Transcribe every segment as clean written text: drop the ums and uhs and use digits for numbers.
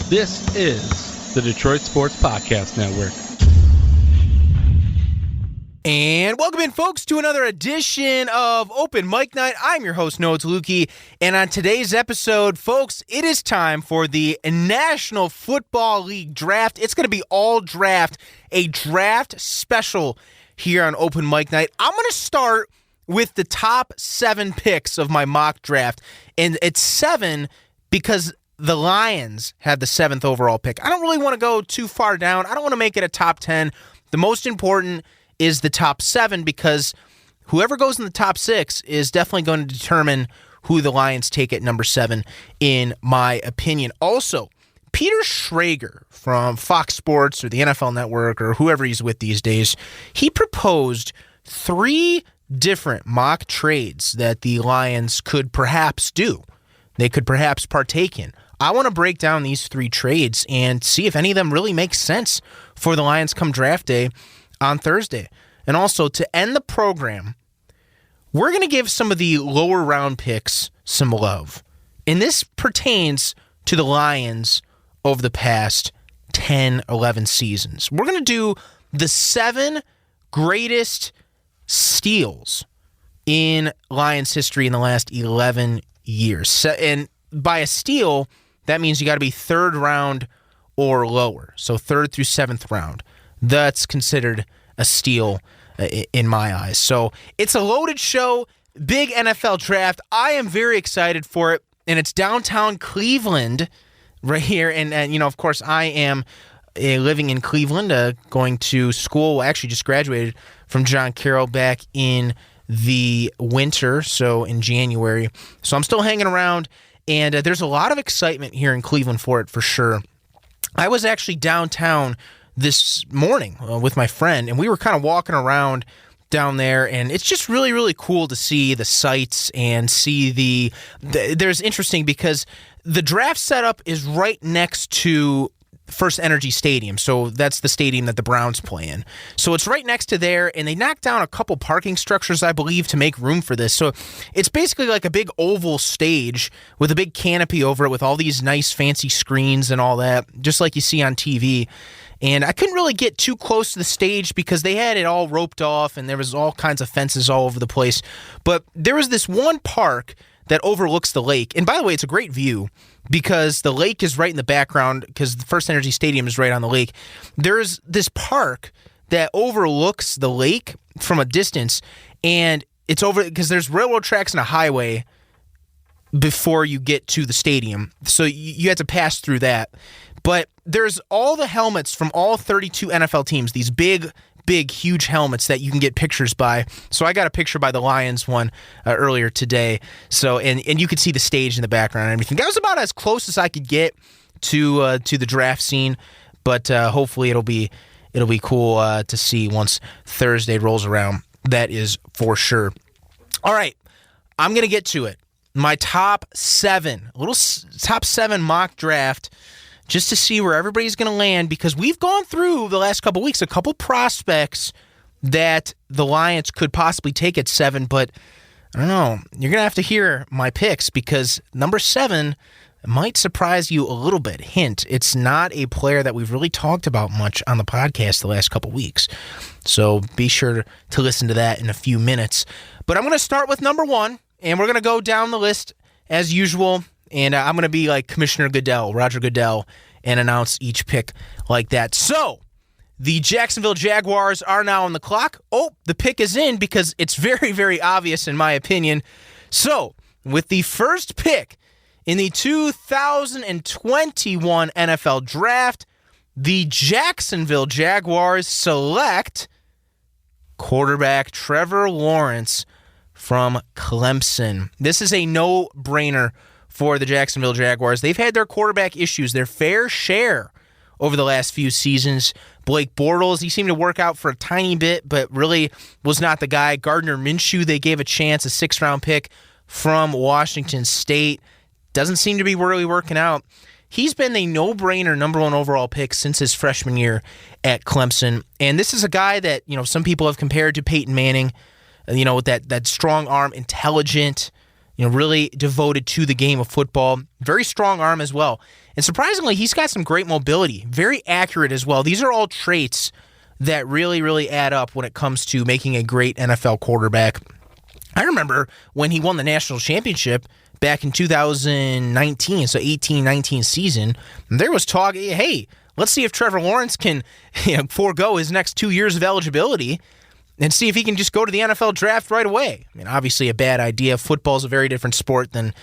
This is the Detroit Sports Podcast Network. And welcome in, folks, to another edition of Open Mic Night. I'm your host, Noah Toluki, and on today's episode, folks, it is time for the National Football League Draft. It's going to be all draft, a draft special here on Open Mic Night. I'm going to start with the top 7 picks of my mock draft, and it's 7 because the Lions had the 7th overall pick. I don't really want to go too far down. I don't want to make it a top 10. The most important is the top 7 because whoever goes in the top 6 is definitely going to determine who the Lions take at number 7, in my opinion. Also, Peter Schrager from Fox Sports or the NFL Network or whoever he's with these days, he proposed 3 different mock trades that the Lions could perhaps do. They could perhaps partake in. I want to break down these 3 trades and see if any of them really make sense for the Lions come draft day on Thursday. And also, to end the program, we're going to give some of the lower round picks some love. And this pertains to the Lions over the past 10, 11 seasons. We're going to do the 7 greatest steals in Lions history in the last 11 years. And by a steal, that means you got to be 3rd round or lower. So 3rd through 7th round. That's considered a steal in my eyes. So it's a loaded show, big NFL draft. I am very excited for it, and it's downtown Cleveland right here. And you know, of course, I am living in Cleveland, going to school. Actually, just graduated from John Carroll back in the winter, so in January. So I'm still hanging around, and there's a lot of excitement here in Cleveland for it, for sure. I was actually downtown this morning with my friend, and we were kind of walking around down there, and it's just really, really cool to see the sights and see there's interesting because the draft setup is right next to First Energy Stadium, so that's the stadium that the Browns play in. So it's right next to there, and they knocked down a couple parking structures, I believe, to make room for this. So it's basically like a big oval stage with a big canopy over it with all these nice fancy screens and all that, just like you see on TV. And I couldn't really get too close to the stage because they had it all roped off and there was all kinds of fences all over the place. But there was this one park that overlooks the lake. And by the way, it's a great view because the lake is right in the background because the First Energy Stadium is right on the lake. There's this park that overlooks the lake from a distance, and it's over because there's railroad tracks and a highway before you get to the stadium. So you have to pass through that. But there's all the helmets from all 32 NFL teams, these big, huge helmets that you can get pictures by. So I got a picture by the Lions one earlier today. So and you could see the stage in the background and everything. That was about as close as I could get to the draft scene. But hopefully it'll be cool to see once Thursday rolls around. That is for sure. All right, I'm gonna get to it. My top 7, top 7 mock draft, just to see where everybody's going to land, because we've gone through the last couple weeks a couple prospects that the Lions could possibly take at 7, but I don't know. You're going to have to hear my picks because number 7 might surprise you a little bit. Hint, it's not a player that we've really talked about much on the podcast the last couple weeks. So be sure to listen to that in a few minutes. But I'm going to start with number 1, and we're going to go down the list as usual. And I'm going to be like Commissioner Goodell, Roger Goodell, and announce each pick like that. So, the Jacksonville Jaguars are now on the clock. Oh, the pick is in because it's very, very obvious in my opinion. So, with the first pick in the 2021 NFL Draft, the Jacksonville Jaguars select quarterback Trevor Lawrence from Clemson. This is a no-brainer for the Jacksonville Jaguars. They've had their quarterback issues, their fair share over the last few seasons. Blake Bortles, he seemed to work out for a tiny bit, but really was not the guy. Gardner Minshew, they gave a chance, a 6th-round pick from Washington State. Doesn't seem to be really working out. He's been the no-brainer number 1 overall pick since his freshman year at Clemson. And this is a guy that, some people have compared to Peyton Manning, with that strong arm, intelligent, really devoted to the game of football. Very strong arm as well. And surprisingly, he's got some great mobility. Very accurate as well. These are all traits that really, really add up when it comes to making a great NFL quarterback. I remember when he won the national championship back in 2019, so 18-19 season, there was talk, hey, let's see if Trevor Lawrence can forego his next 2 years of eligibility and see if he can just go to the NFL draft right away. I mean, obviously a bad idea. Football is a very different sport than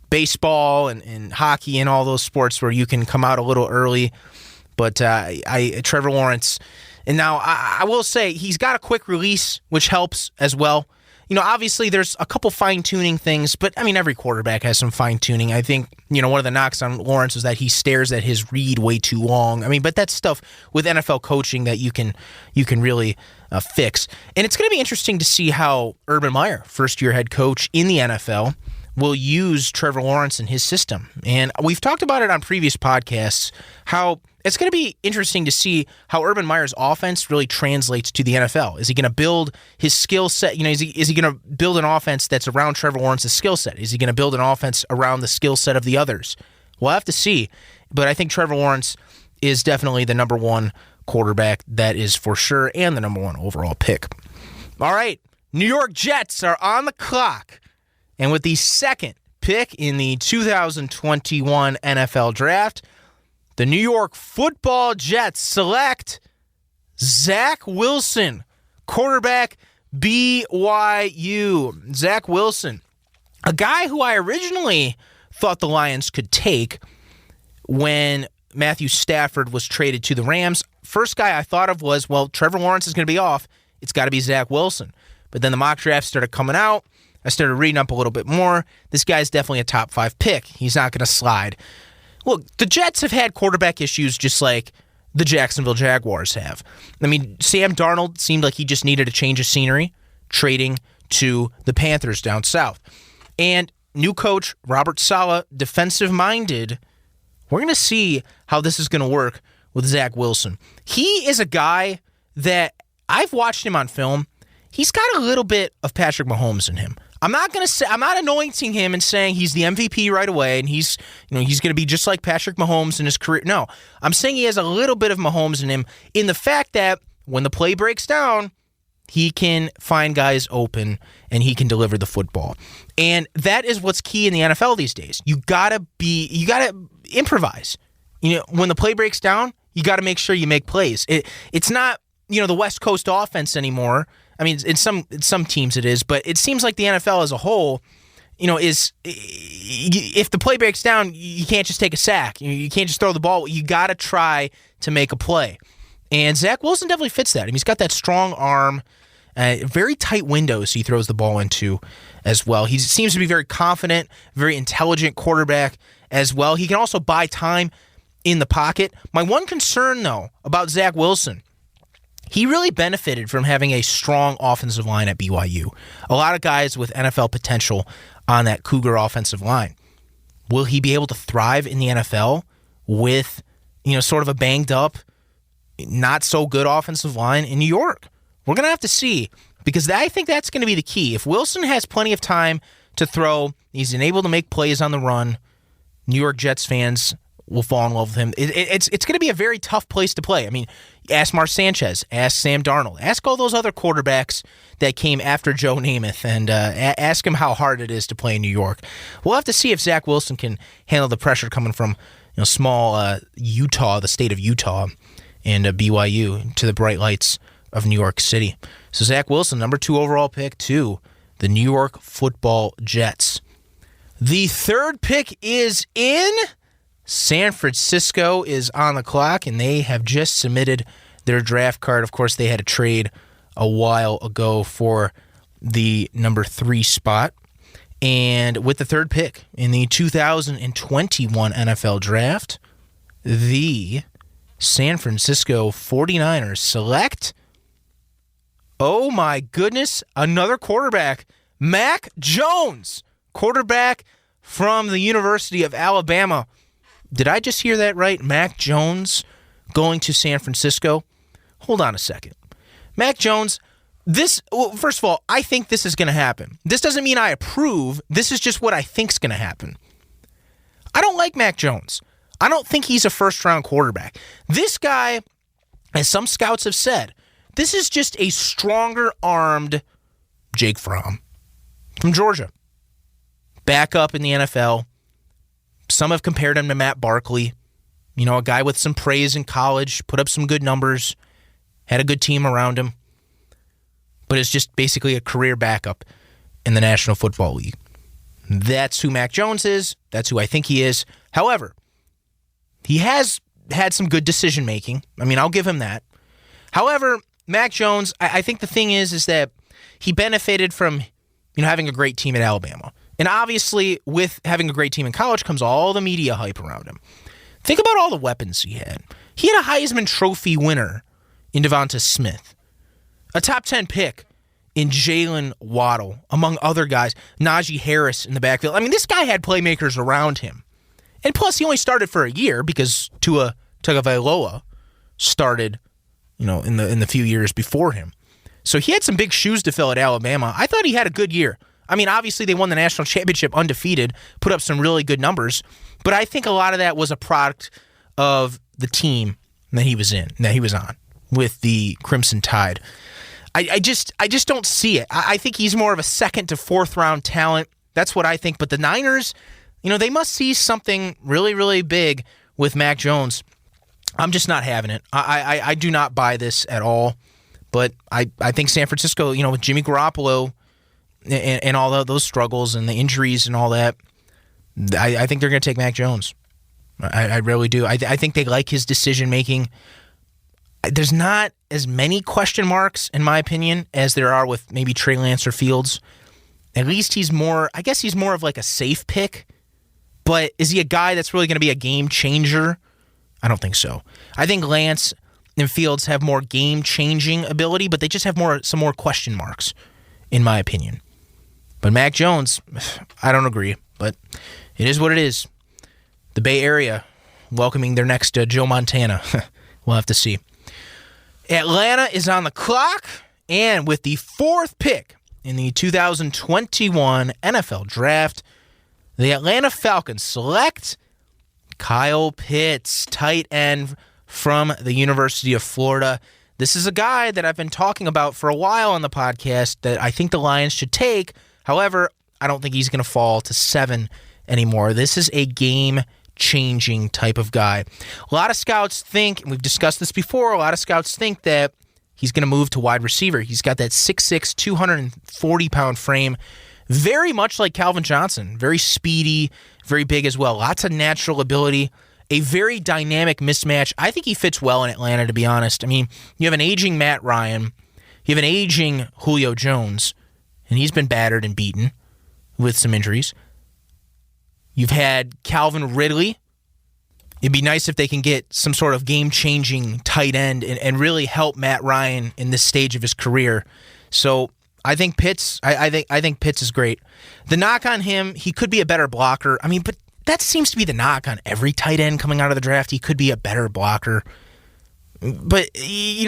baseball and hockey and all those sports where you can come out a little early. But Trevor Lawrence, and now I will say he's got a quick release, which helps as well. Obviously there's a couple fine-tuning things, but I mean, every quarterback has some fine-tuning. I think, one of the knocks on Lawrence is that he stares at his read way too long. I mean, but that's stuff with NFL coaching that you can really fix. And it's going to be interesting to see how Urban Meyer, first-year head coach in the NFL, will use Trevor Lawrence in his system. And we've talked about it on previous podcasts, how it's going to be interesting to see how Urban Meyer's offense really translates to the NFL. Is he going to build his skill set? Is he going to build an offense that's around Trevor Lawrence's skill set? Is he going to build an offense around the skill set of the others? We'll have to see. But I think Trevor Lawrence is definitely the number one quarterback, that is for sure, and the number one overall pick. All right, New York Jets are on the clock. And with the second pick in the 2021 NFL Draft, the New York Football Jets select Zach Wilson, quarterback, BYU. Zach Wilson, a guy who I originally thought the Lions could take when Matthew Stafford was traded to the Rams. First guy I thought of was, Trevor Lawrence is going to be off. It's got to be Zach Wilson. But then the mock drafts started coming out. I started reading up a little bit more. This guy's definitely a top 5 pick. He's not going to slide. Look, the Jets have had quarterback issues just like the Jacksonville Jaguars have. I mean, Sam Darnold seemed like he just needed a change of scenery, trading to the Panthers down south. And new coach, Robert Saleh, defensive-minded. We're going to see how this is going to work with Zach Wilson. He is a guy that I've watched him on film. He's got a little bit of Patrick Mahomes in him. I'm not anointing him and saying he's the MVP right away and he's going to be just like Patrick Mahomes in his career. No, I'm saying he has a little bit of Mahomes in him in the fact that when the play breaks down, he can find guys open and he can deliver the football. And that is what's key in the NFL these days. You got to improvise. When the play breaks down, you got to make sure you make plays. It's not, the West Coast offense anymore. I mean, in some teams it is, but it seems like the NFL as a whole, is if the play breaks down, you can't just take a sack. You can't just throw the ball. You got to try to make a play. And Zach Wilson definitely fits that. I mean, he's got that strong arm, very tight windows he throws the ball into as well. He seems to be very confident, very intelligent quarterback as well. He can also buy time in the pocket. My one concern, though, about Zach Wilson, he really benefited from having a strong offensive line at BYU. A lot of guys with NFL potential on that Cougar offensive line. Will he be able to thrive in the NFL with, sort of a banged up, not so good offensive line in New York? We're going to have to see, because I think that's going to be the key. If Wilson has plenty of time to throw, he's able to make plays on the run, New York Jets fans will fall in love with him. It's going to be a very tough place to play. I mean, ask Mark Sanchez, ask Sam Darnold, ask all those other quarterbacks that came after Joe Namath, and ask him how hard it is to play in New York. We'll have to see if Zach Wilson can handle the pressure coming from small Utah, the state of Utah, and BYU to the bright lights of New York City. So Zach Wilson, number 2 overall pick to the New York Football Jets. The third pick is in. San Francisco is on the clock, and they have just submitted their draft card. Of course, they had a trade a while ago for the number 3 spot. And with the third pick in the 2021 NFL Draft, the San Francisco 49ers select, oh my goodness, another quarterback, Mac Jones, quarterback from the University of Alabama. Did I just hear that right? Mac Jones going to San Francisco? Hold on a second. Mac Jones, First of all, I think this is going to happen. This doesn't mean I approve. This is just what I think's going to happen. I don't like Mac Jones. I don't think he's a first-round quarterback. This guy, as some scouts have said, this is just a stronger-armed Jake Fromm from Georgia. Back up in the NFL. Some have compared him to Matt Barkley. You know, a guy with some praise in college, put up some good numbers, had a good team around him, but is just basically a career backup in the National Football League. That's who Mac Jones is. That's who I think he is. However, he has had some good decision-making. I mean, I'll give him that. However, Mac Jones, I think the thing is that he benefited from, having a great team at Alabama. And obviously, with having a great team in college comes all the media hype around him. Think about all the weapons he had. He had a Heisman Trophy winner in Devonta Smith, a top 10 pick in Jalen Waddle, among other guys, Najee Harris in the backfield. I mean, this guy had playmakers around him. And plus, he only started for a year because Tua Tagovailoa started, in the few years before him. So he had some big shoes to fill at Alabama. I thought he had a good year. I mean, obviously, they won the national championship undefeated, put up some really good numbers, but I think a lot of that was a product of the team that he was on with the Crimson Tide. I just don't see it. I think he's more of a second to fourth round talent. That's what I think. But the Niners, they must see something really, really big with Mac Jones. I'm just not having it. I do not buy this at all. But I think San Francisco, with Jimmy Garoppolo and all those struggles and the injuries and all that, I think they're going to take Mac Jones. I really do. I think they like his decision-making. There's not as many question marks, in my opinion, as there are with maybe Trey Lance or Fields. At least he's more of like a safe pick. But is he a guy that's really going to be a game changer? I don't think so. I think Lance and Fields have more game-changing ability, but they just have some more question marks, in my opinion. But Mac Jones, I don't agree, but it is what it is. The Bay Area welcoming their next Joe Montana. We'll have to see. Atlanta is on the clock, and with the fourth pick in the 2021 NFL Draft, the Atlanta Falcons select Kyle Pitts, tight end from the University of Florida. This is a guy that I've been talking about for a while on the podcast that I think the Lions should take. However, I don't think he's going to fall to 7 anymore. This is a game-changing type of guy. A lot of scouts think, and we've discussed this before, a lot of scouts think that he's going to move to wide receiver. He's got that 6'6", 240-pound frame, very much like Calvin Johnson. Very speedy, very big as well. Lots of natural ability. A very dynamic mismatch. I think he fits well in Atlanta, to be honest. I mean, you have an aging Matt Ryan. You have an aging Julio Jones, and he's been battered and beaten with some injuries. You've had Calvin Ridley. It'd be nice if they can get some sort of game-changing tight end and really help Matt Ryan in this stage of his career. So I think Pitts. I think Pitts is great. The knock on him, he could be a better blocker. I mean, but that seems to be the knock on every tight end coming out of the draft. He could be a better blocker. But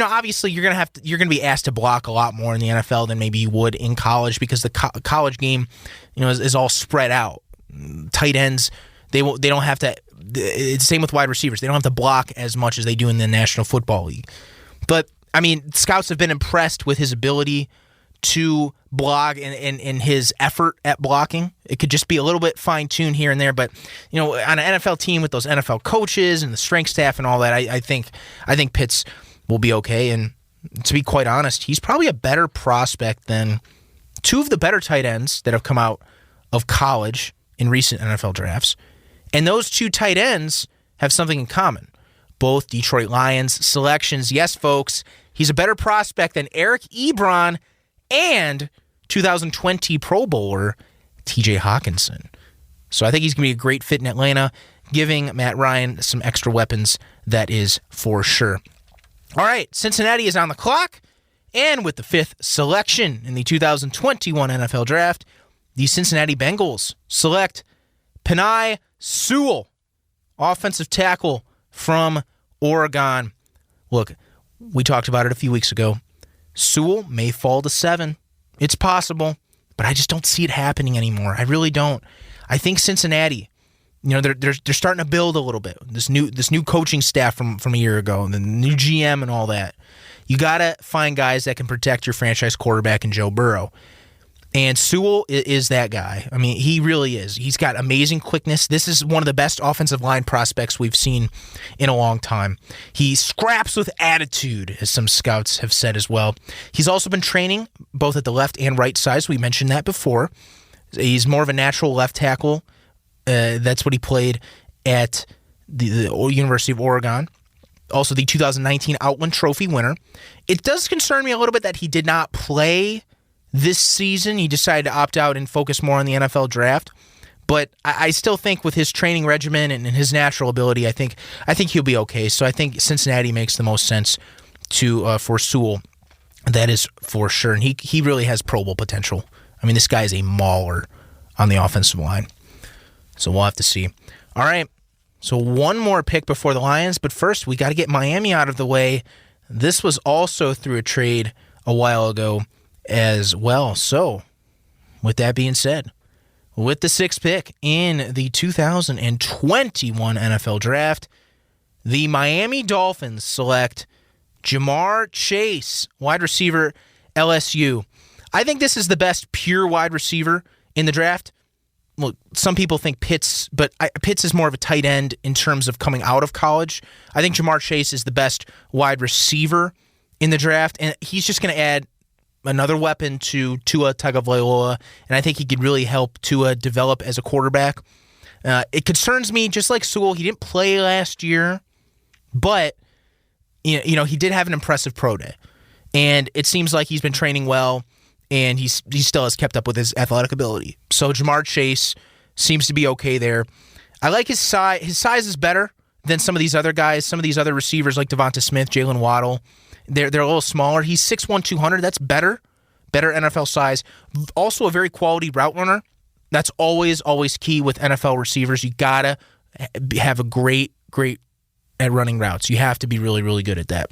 obviously you're going to be asked to block a lot more in the NFL than maybe you would in college because the college game, is all spread out. Tight ends, they don't have to. It's the same with wide receivers. They don't have to block as much as they do in the National Football League. But I mean, scouts have been impressed with his ability to block and his effort at blocking. It could just be a little bit fine-tuned here and there, but on an NFL team with those NFL coaches and the strength staff and all that, I think Pitts will be okay. And to be quite honest, he's probably a better prospect than two of the better tight ends that have come out of college in recent NFL drafts. And those two tight ends have something in common. Both Detroit Lions selections. Yes, folks, he's a better prospect than Eric Ebron and 2020 Pro Bowler TJ Hawkinson. So I think he's going to be a great fit in Atlanta, giving Matt Ryan some extra weapons, that is for sure. All right, Cincinnati is on the clock, and with the fifth selection in the 2021 NFL Draft, the Cincinnati Bengals select Penei Sewell, offensive tackle from Oregon. Look, we talked about it a few weeks ago. Sewell may fall to 7. It's possible, but I just don't see it happening anymore. I really don't. I think Cincinnati, they're starting to build a little bit. This new coaching staff from a year ago, and the new GM and all that. You got to find guys that can protect your franchise quarterback in Joe Burrow. And Sewell is that guy. I mean, he really is. He's got amazing quickness. This is one of the best offensive line prospects we've seen in a long time. He scraps with attitude, as some scouts have said as well. He's also been training both at the left and right sides. We mentioned that before. He's more of a natural left tackle. That's what he played at the University of Oregon. Also the 2019 Outland Trophy winner. It does concern me a little bit that he did not play this season. He decided to opt out and focus more on the NFL draft. But I still think with his training regimen and his natural ability, I think he'll be okay. So I think Cincinnati makes the most sense for Sewell. That is for sure. And he really has Pro Bowl potential. I mean, this guy is a mauler on the offensive line. So we'll have to see. All right. So one more pick before the Lions, but first we got to get Miami out of the way. This was also through a trade a while ago as well. So with that being said, with the 6th pick in the 2021 NFL Draft, the Miami Dolphins select Jamar Chase, wide receiver, LSU. I think this is the best pure wide receiver in the draft. Well, some people think Pitts, but Pitts is more of a tight end in terms of coming out of college. I think Jamar Chase is the best wide receiver in the draft, and he's just going to add another weapon to Tua Tagovailoa, and I think he could really help Tua develop as a quarterback. It concerns me, just like Sewell, he didn't play last year, but he did have an impressive pro day, and it seems like he's been training well. And he still has kept up with his athletic ability. So Jamar Chase seems to be okay there. I like his size. His size is better than some of these other guys. Some of these other receivers like Devonta Smith, Jalen Waddle, they're a little smaller. He's 6'1", 200. That's better NFL size. Also a very quality route runner. That's always key with NFL receivers. You got to have a great at running routes. You have to be really, really good at that.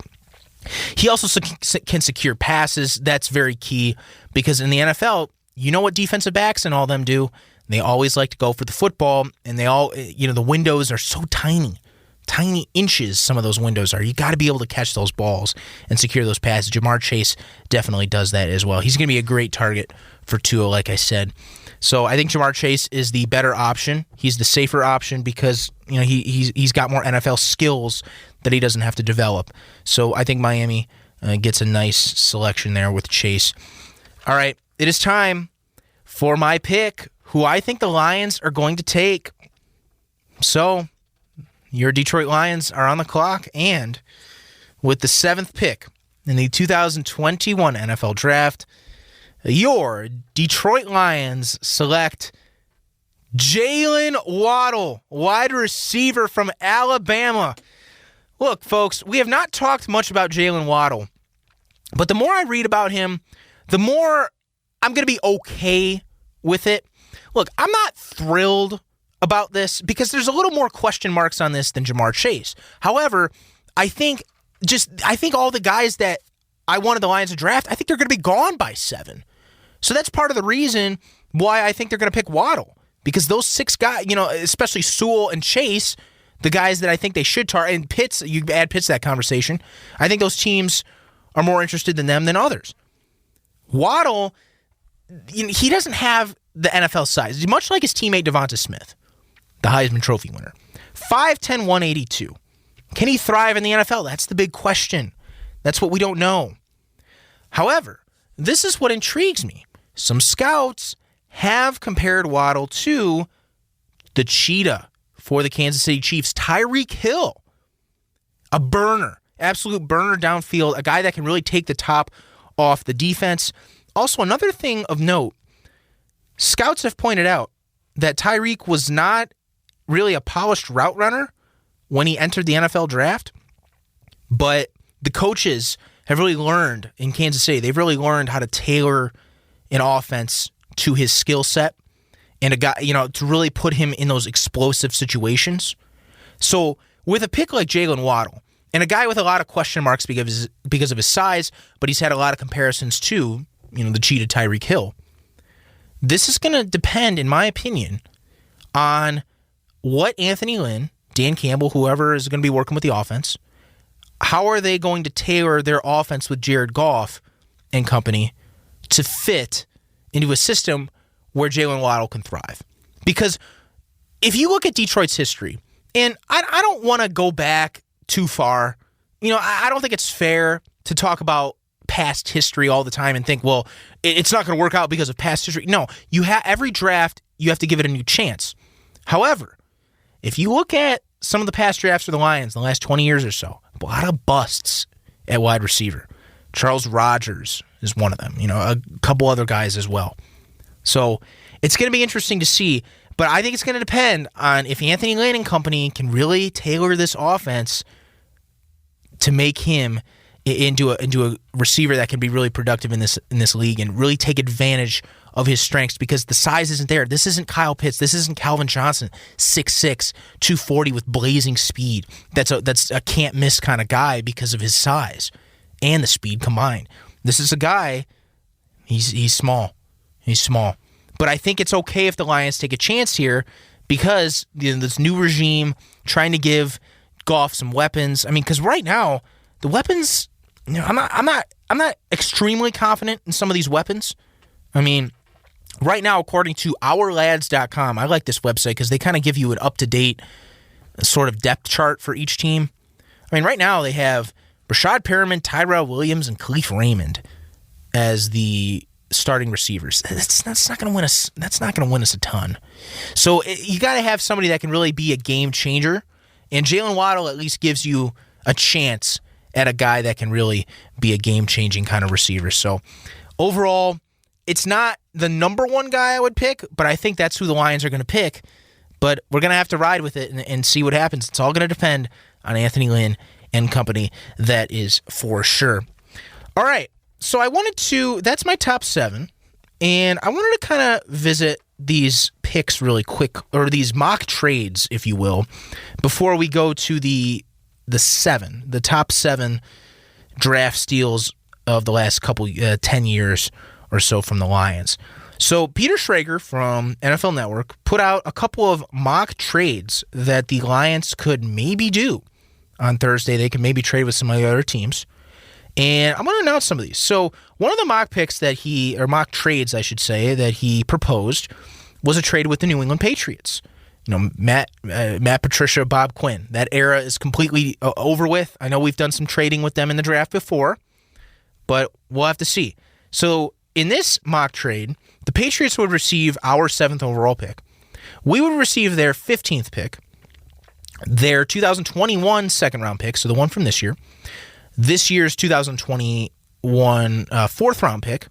He also can secure passes. That's very key because in the NFL, you know what defensive backs and all them do? They always like to go for the football, and they all, the windows are so tiny inches some of those windows are. You got to be able to catch those balls and secure those passes. Jamar Chase definitely does that as well. He's going to be a great target for Tua, like I said. So I think Jamar Chase is the better option. He's the safer option because he's got more NFL skills that he doesn't have to develop. So I think Miami gets a nice selection there with Chase. All right, it is time for my pick, who I think the Lions are going to take. So your Detroit Lions are on the clock, and with the 7th pick in the 2021 NFL Draft, your Detroit Lions select Jalen Waddle, wide receiver from Alabama. Look, folks, we have not talked much about Jalen Waddle, but the more I read about him, the more I'm going to be okay with it. Look, I'm not thrilled about this because there's a little more question marks on this than Jamar Chase. However, I think all the guys that I wanted the Lions to draft, I think they're going to be gone by 7. So that's part of the reason why I think they're going to pick Waddle, because those 6 guys, especially Sewell and Chase, the guys that I think they should target, and Pitts, you add Pitts to that conversation, I think those teams are more interested in them than others. Waddle, he doesn't have the NFL size, much like his teammate Devonta Smith, the Heisman Trophy winner. 5'10", 182. Can he thrive in the NFL? That's the big question. That's what we don't know. However, this is what intrigues me. Some scouts have compared Waddle to the cheetah for the Kansas City Chiefs, Tyreek Hill. A burner, absolute burner downfield, a guy that can really take the top off the defense. Also, another thing of note, scouts have pointed out that Tyreek was not really a polished route runner when he entered the NFL draft, but the coaches have really learned in Kansas City, they've really learned how to tailor an offense to his skill set and a guy, to really put him in those explosive situations. So with a pick like Jalen Waddle, and a guy with a lot of question marks because of his size, but he's had a lot of comparisons to, the cheetah Tyreek Hill. This is going to depend, in my opinion, on what Anthony Lynn, Dan Campbell, whoever is going to be working with the offense, how are they going to tailor their offense with Jared Goff and company to fit into a system where Jalen Waddle can thrive? Because if you look at Detroit's history, and I don't want to go back too far, I don't think it's fair to talk about past history all the time and think, well, it's not going to work out because of past history. No, every draft, you have to give it a new chance. However, if you look at some of the past drafts for the Lions in the last 20 years or so, a lot of busts at wide receiver. Charles Rogers is one of them, a couple other guys as well. So it's going to be interesting to see, but I think it's going to depend on if Anthony Lynn and company can really tailor this offense to make him into a receiver that can be really productive in this league and really take advantage of his strengths, because the size isn't there. This isn't Kyle Pitts. This isn't Calvin Johnson, 6'6", 240 with blazing speed. That's a can't miss kind of guy because of his size and the speed combined. This is a guy, he's small. He's small. But I think it's okay if the Lions take a chance here because this new regime trying to give Goff some weapons. I mean, because right now the weapons, I'm not extremely confident in some of these weapons. I mean, right now, according to OurLads.com, I like this website because they kind of give you an up-to-date sort of depth chart for each team. I mean, right now they have Rashad Perriman, Tyrell Williams, and Khalif Raymond as the starting receivers. That's not going to win us. That's not going to win us a ton. So you got to have somebody that can really be a game changer, and Jalen Waddle at least gives you a chance at a guy that can really be a game-changing kind of receiver. So overall, it's not the number one guy I would pick, but I think that's who the Lions are going to pick. But we're going to have to ride with it and see what happens. It's all going to depend on Anthony Lynn and company. That is for sure. All right. So that's my top 7. And I wanted to kind of visit these picks really quick, or these mock trades, if you will, before we go to the top 7 draft steals of the last 10 years or so from the Lions. So Peter Schrager from NFL Network put out a couple of mock trades that the Lions could maybe do on Thursday. They could maybe trade with some of the other teams. And I'm going to announce some of these. So one of the mock trades, I should say, that he proposed was a trade with the New England Patriots. Matt Patricia, Bob Quinn. That era is completely over with. I know we've done some trading with them in the draft before, but we'll have to see. So in this mock trade, the Patriots would receive our 7th overall pick. We would receive their 15th pick, their 2021 second-round pick, so the one from this year, this year's 2021 fourth-round pick,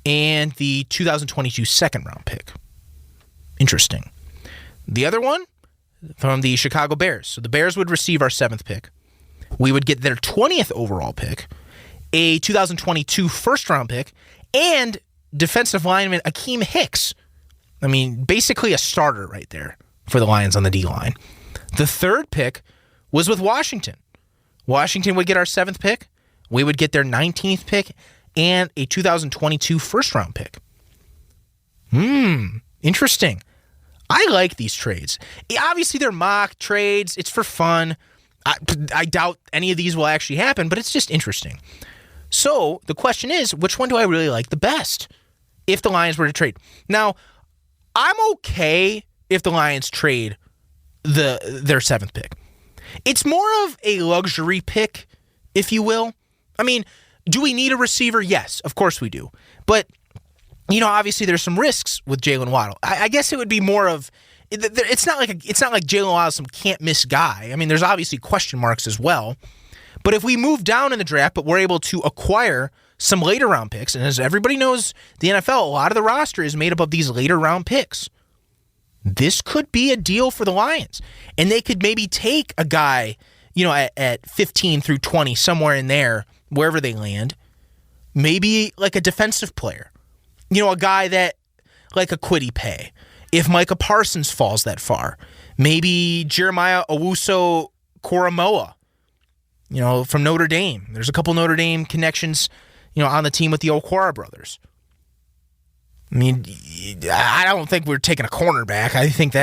and the 2022 second-round pick. Interesting. The other one from the Chicago Bears. So the Bears would receive our 7th pick. We would get their 20th overall pick, a 2022 first-round pick, and defensive lineman Akeem Hicks. I mean, basically a starter right there for the Lions on the D-line. The 3rd pick was with Washington. Washington would get our 7th pick. We would get their 19th pick and a 2022 first-round pick. Interesting. I like these trades. Obviously, they're mock trades. It's for fun. I doubt any of these will actually happen, but it's just interesting. So the question is, which one do I really like the best if the Lions were to trade? Now, I'm okay if the Lions trade their 7th pick. It's more of a luxury pick, if you will. I mean, do we need a receiver? Yes, of course we do. But, obviously there's some risks with Jalen Waddle. I guess it would be more of, it's not like Jalen Waddle's some can't miss guy. I mean, there's obviously question marks as well. But if we move down in the draft, but we're able to acquire some later round picks, and as everybody knows, the NFL, a lot of the roster is made up of these later round picks. This could be a deal for the Lions. And they could maybe take a guy, at 15 through 20, somewhere in there, wherever they land. Maybe like a defensive player. A guy that, like a Kwity Paye. If Micah Parsons falls that far. Maybe Jeremiah Owusu-Koramoah. from Notre Dame. There's a couple Notre Dame connections, on the team with the Okwara brothers. I mean, I don't think we're taking a cornerback. I think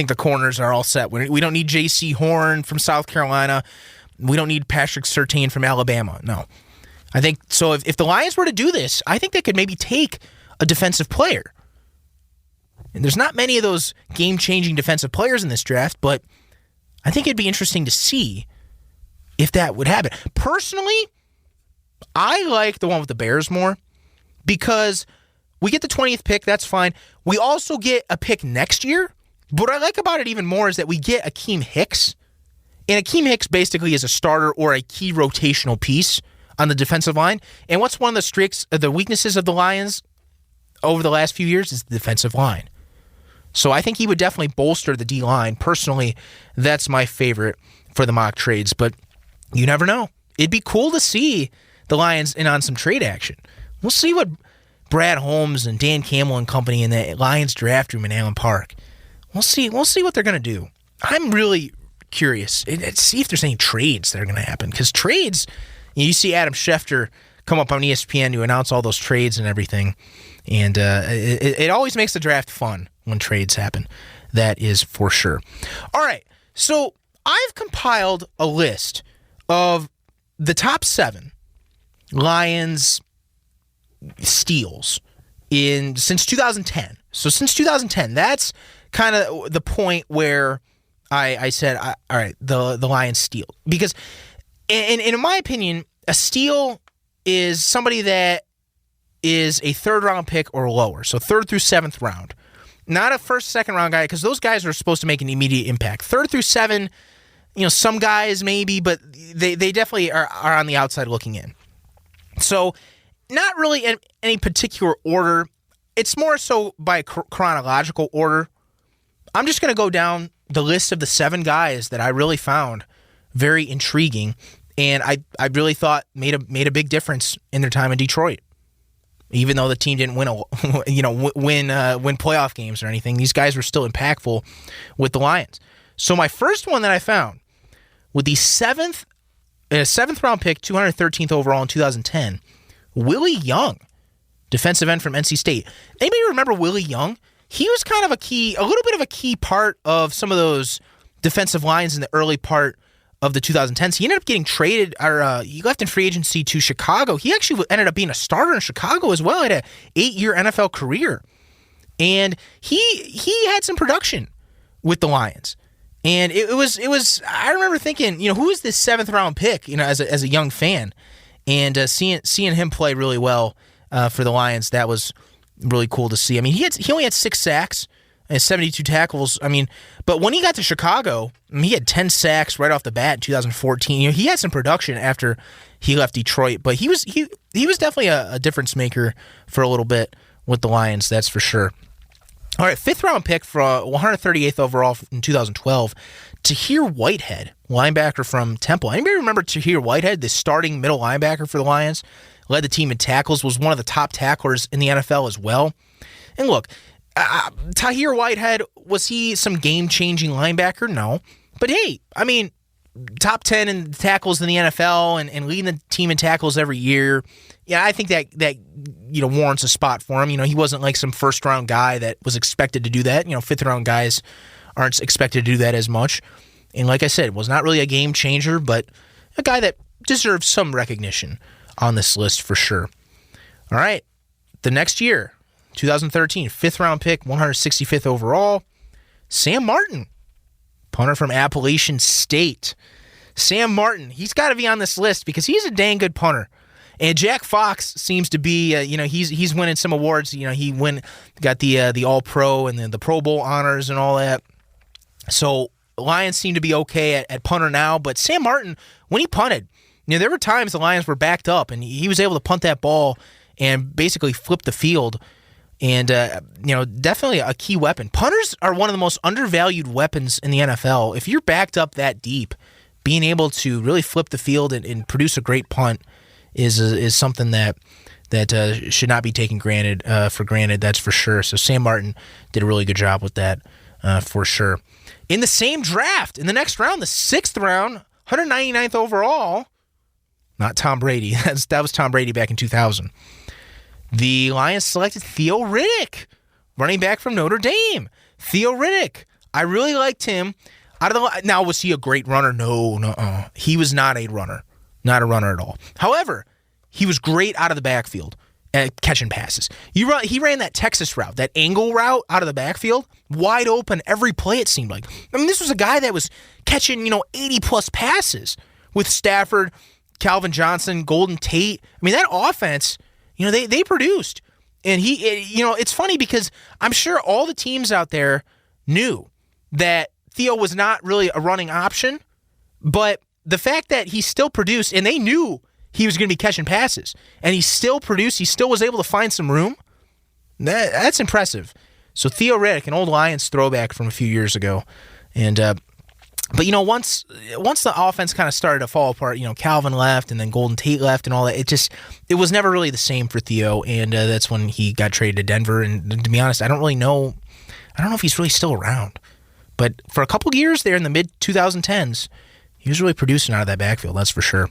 the corners are all set. We don't need J.C. Horn from South Carolina. We don't need Patrick Surtain from Alabama. No. I think so. If the Lions were to do this, I think they could maybe take a defensive player. And there's not many of those game-changing defensive players in this draft, but I think it'd be interesting to see if that would happen. Personally, I like the one with the Bears more because we get the 20th pick. That's fine. We also get a pick next year. But what I like about it even more is that we get Akeem Hicks. And Akeem Hicks basically is a starter or a key rotational piece on the defensive line. And what's one of the weaknesses of the Lions over the last few years is the defensive line. So I think he would definitely bolster the D-line. Personally, that's my favorite for the mock trades. But you never know. It'd be cool to see the Lions in on some trade action. We'll see what Brad Holmes and Dan Campbell and company in the Lions draft room in Allen Park. We'll see what they're going to do. I'm really curious and see if there's any trades that are going to happen. Because trades, you see Adam Schefter come up on ESPN to announce all those trades and everything. And it always makes the draft fun when trades happen. That is for sure. All right, so I've compiled a list of the top 7 Lions steals since 2010. So since 2010, that's kind of the point where I said, all right, the Lions steal. Because in my opinion, a steal is somebody that is a 3rd round pick or lower. So 3rd through 7th round. Not a 1st, 2nd round guy, because those guys are supposed to make an immediate impact. 3rd through 7, some guys maybe, but they definitely are on the outside looking in. So not really in any particular order. It's more so by chronological order. I'm just going to go down the list of the 7 guys that I really found very intriguing, and I really thought made a big difference in their time in Detroit. Even though the team didn't win win playoff games or anything, these guys were still impactful with the Lions. So my first one that I found with the 7th round pick, 213th overall in 2010, Willie Young, defensive end from NC State. Anybody remember Willie Young? He was kind of a little bit of a key part of some of those defensive lines in the early part of the 2010s. He ended up getting traded, he left in free agency to Chicago. He actually ended up being a starter in Chicago as well. He had an 8-year NFL career. And he had some production with the Lions. And it was I remember thinking, who is this 7th round pick, as a young fan. And seeing him play really well for the Lions, that was really cool to see. I mean, he only had 6 sacks and 72 tackles. I mean, but when he got to Chicago, he had 10 sacks right off the bat in 2014. He had some production after he left Detroit, but he was definitely a difference maker for a little bit with the Lions, that's for sure. All right, 5th round pick for 138th overall in 2012, Tahir Whitehead, linebacker from Temple. Anybody remember Tahir Whitehead, the starting middle linebacker for the Lions? Led the team in tackles, was one of the top tacklers in the NFL as well. And look, Tahir Whitehead, was he some game-changing linebacker? No. But hey, I mean, top 10 in tackles in the NFL and leading the team in tackles every year. Yeah, I think that warrants a spot for him. He wasn't like some first-round guy that was expected to do that. 5th-round guys aren't expected to do that as much. And like I said, was not really a game changer, but a guy that deserves some recognition on this list for sure. All right, the next year, 2013, 5th-round pick, 165th overall, Sam Martin, punter from Appalachian State. Sam Martin, he's got to be on this list because he's a dang good punter. And Jack Fox seems to be, he's winning some awards. He got the All-Pro and the Pro Bowl honors and all that. So Lions seem to be okay at punter now. But Sam Martin, when he punted, there were times the Lions were backed up, and he was able to punt that ball and basically flip the field. And, definitely a key weapon. Punters are one of the most undervalued weapons in the NFL. If you're backed up that deep, being able to really flip the field and produce a great punt is something that should not be taken for granted, that's for sure. So Sam Martin did a really good job with that for sure. In the same draft, in the next round, the 6th round, 199th overall. Not Tom Brady. That was Tom Brady back in 2000. The Lions selected Theo Riddick, running back from Notre Dame. Theo Riddick. I really liked him. Now, was he a great runner? No. He was not a runner. Not a runner at all. However, he was great out of the backfield at catching passes. He ran that Texas route, that angle route out of the backfield, wide open every play it seemed like. I mean, this was a guy that was catching, 80-plus passes with Stafford, Calvin Johnson, Golden Tate. I mean, that offense, they produced. And it's funny because I'm sure all the teams out there knew that Theo was not really a running option, but the fact that he still produced, and they knew he was going to be catching passes, and he still produced, he still was able to find some room, that's impressive. So Theo Riddick, an old Lions throwback from a few years ago. And but once the offense kind of started to fall apart, Calvin left and then Golden Tate left and all that, it was never really the same for Theo, and that's when he got traded to Denver. And to be honest, I don't know if he's really still around. But for a couple of years there in the mid-2010s, he was really producing out of that backfield, that's for sure.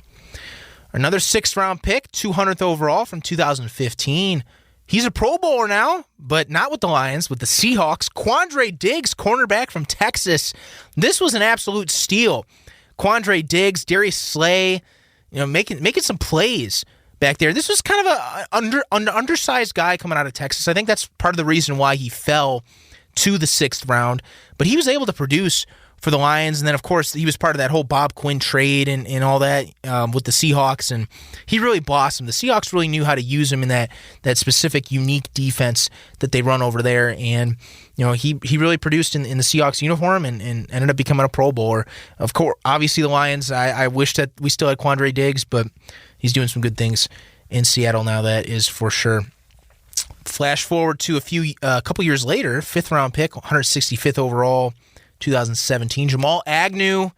Another 6th-round pick, 200th overall from 2015. He's a Pro Bowler now, but not with the Lions, with the Seahawks. Quandre Diggs, cornerback from Texas. This was an absolute steal. Quandre Diggs, Darius Slay, making some plays back there. This was kind of an undersized guy coming out of Texas. I think that's part of the reason why he fell to the 6th round. But he was able to produce for the Lions, and then, of course, he was part of that whole Bob Quinn trade and all that with the Seahawks, and he really blossomed. The Seahawks really knew how to use him in that specific, unique defense that they run over there, and he really produced in the Seahawks uniform and ended up becoming a Pro Bowler. Of course, obviously, the Lions, I wish that we still had Quandre Diggs, but he's doing some good things in Seattle now, that is for sure. Flash forward to a couple years later, 5th-round pick, 165th overall, 2017. Jamal Agnew,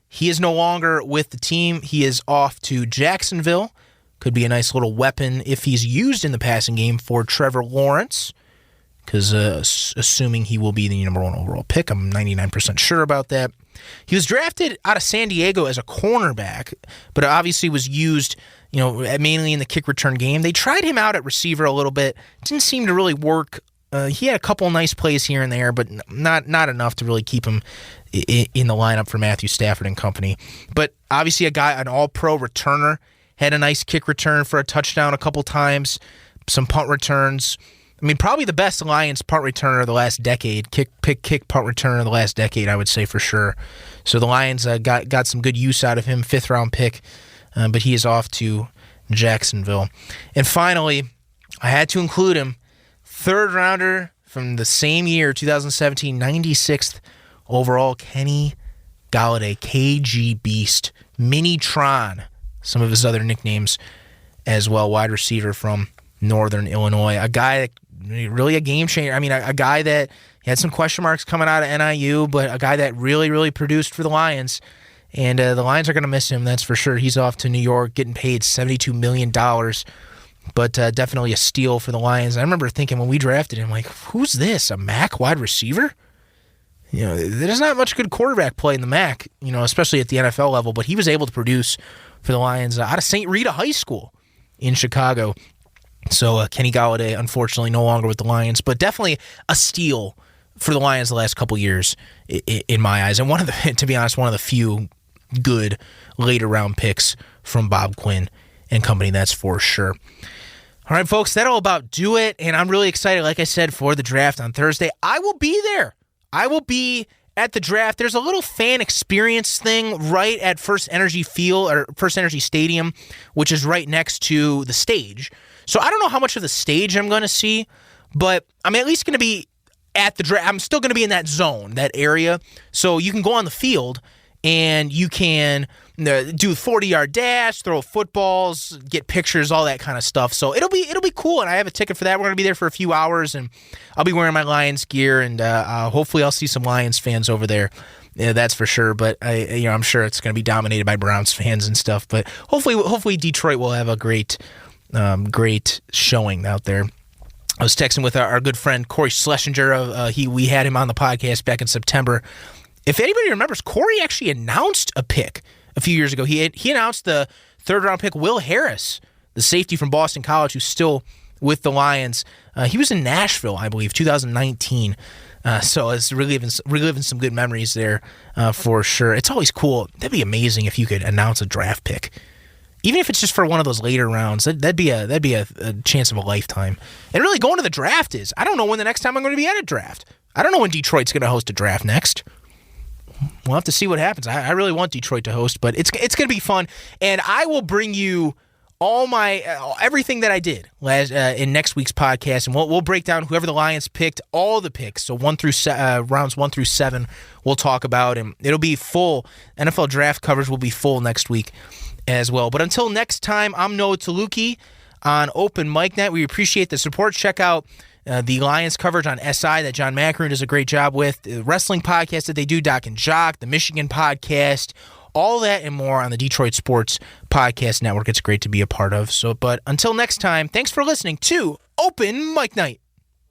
he is no longer with the team. He is off to Jacksonville. Could be a nice little weapon if he's used in the passing game for Trevor Lawrence, because assuming he will be the number 1 overall pick, I'm 99% sure about that. He was drafted out of San Diego as a cornerback, but obviously was used mainly in the kick return game. They tried him out at receiver a little bit. Didn't seem to really work. He had a couple nice plays here and there, but not enough to really keep him in the lineup for Matthew Stafford and company. But obviously an all-pro returner, had a nice kick return for a touchdown a couple times, some punt returns. I mean, probably the best Lions punt returner of the last decade, kick punt returner of the last decade, I would say for sure. So the Lions got some good use out of him, 5th-round pick, but he is off to Jacksonville. And finally, I had to include him, 3rd-rounder from the same year, 2017, 96th overall, Kenny Galladay, KG Beast, Mini-Tron, some of his other nicknames as well, wide receiver from Northern Illinois. A guy that really a game changer. I mean, a guy that had some question marks coming out of NIU, but a guy that really, really produced for the Lions. And the Lions are going to miss him, that's for sure. He's off to New York, getting paid $72 million. But definitely a steal for the Lions. I remember thinking when we drafted him, like, who's this? A MAC wide receiver? There's not much good quarterback play in the MAC, especially at the NFL level. But he was able to produce for the Lions out of St. Rita High School in Chicago. So Kenny Galladay, unfortunately, no longer with the Lions, but definitely a steal for the Lions the last couple years in my eyes. And to be honest, one of the few good later round picks from Bob Quinn and company, that's for sure. All right, folks, that'll about do it, and I'm really excited, like I said, for the draft on Thursday. I will be there. I will be at the draft. There's a little fan experience thing right at First Energy Field or First Energy Stadium, which is right next to the stage. So I don't know how much of the stage I'm going to see, but I'm at least going to be at the draft. I'm still going to be in that zone, that area. So you can go on the field and you can do a 40-yard dash, throw footballs, get pictures, all that kind of stuff. So it'll be cool, and I have a ticket for that. We're going to be there for a few hours, and I'll be wearing my Lions gear, and hopefully I'll see some Lions fans over there. Yeah, that's for sure. But I'm sure it's going to be dominated by Browns fans and stuff. But hopefully Detroit will have a great showing out there. I was texting with our good friend Corey Schlesinger. We had him on the podcast back in September. If anybody remembers, Corey actually announced a pick a few years ago. He announced the third-round pick Will Harris, the safety from Boston College, who's still with the Lions. He was in Nashville, I believe, 2019. So it's reliving some good memories there for sure. It's always cool. That'd be amazing if you could announce a draft pick, even if it's just for one of those later rounds. That'd be a chance of a lifetime. And really, going to the draft I don't know when the next time I'm going to be at a draft. I don't know when Detroit's going to host a draft next. We'll have to see what happens. I really want Detroit to host, but it's going to be fun. And I will bring you all my everything that I did in next week's podcast, and we'll break down whoever the Lions picked, all the picks. So rounds 1 through 7, we'll talk about, and it'll be full. NFL draft coverage will be full next week as well. But until next time, I'm Noah Taluki on Open Mic Night. We appreciate the support. Check out the Lions coverage on SI that John Macaron does a great job with, the wrestling podcast that they do, Doc and Jock, the Michigan podcast. All that and more on the Detroit Sports Podcast Network. It's great to be a part of. But until next time, thanks for listening to Open Mic Night.